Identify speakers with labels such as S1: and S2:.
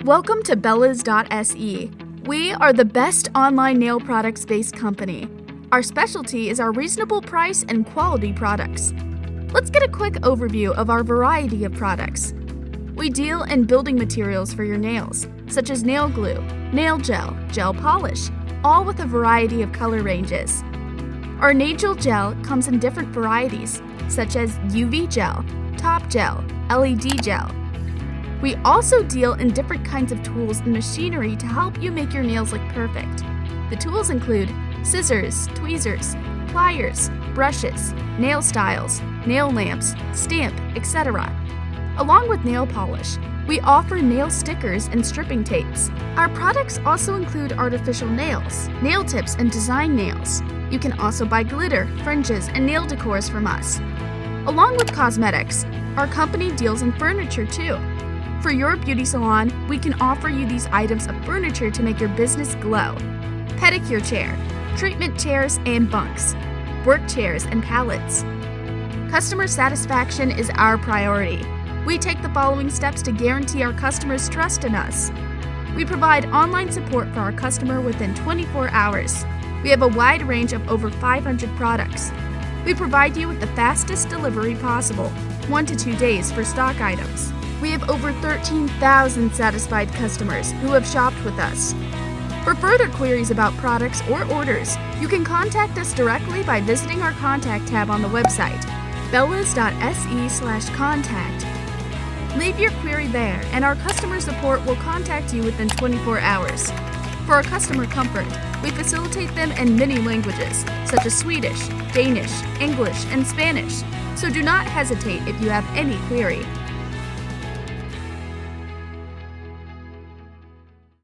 S1: Welcome to bellaz.se. We are the best online nail products-based company. Our specialty is our reasonable price and quality products. Let's get a quick overview of our variety of products. We deal in building materials for your nails, such as nail glue, nail gel, gel polish, all with a variety of color ranges. Our Nagel gel comes in different varieties, such as UV gel, top gel, LED gel. We also deal in different kinds of tools and machinery to help you make your nails look perfect. The tools include scissors, tweezers, pliers, brushes, nail styles, nail lamps, stamp, etc. Along with nail polish, we offer nail stickers and stripping tapes. Our products also include artificial nails, nail tips, and design nails. You can also buy glitter, fringes, and nail decors from us. Along with cosmetics, our company deals in furniture too. For your beauty salon, we can offer you these items of furniture to make your business glow. Pedicure chair, treatment chairs and bunks, work chairs and pallets. Customer satisfaction is our priority. We take the following steps to guarantee our customers' trust in us. We provide online support for our customer within 24 hours. We have a wide range of over 500 products. We provide you with the fastest delivery possible, 1 to 2 days for stock items. We have over 13,000 satisfied customers who have shopped with us. For further queries about products or orders, you can contact us directly by visiting our contact tab on the website, bellaz.se/contact. Leave your query there, and our customer support will contact you within 24 hours. For our customer comfort, we facilitate them in many languages, such as Swedish, Danish, English, and Spanish, so do not hesitate if you have any query.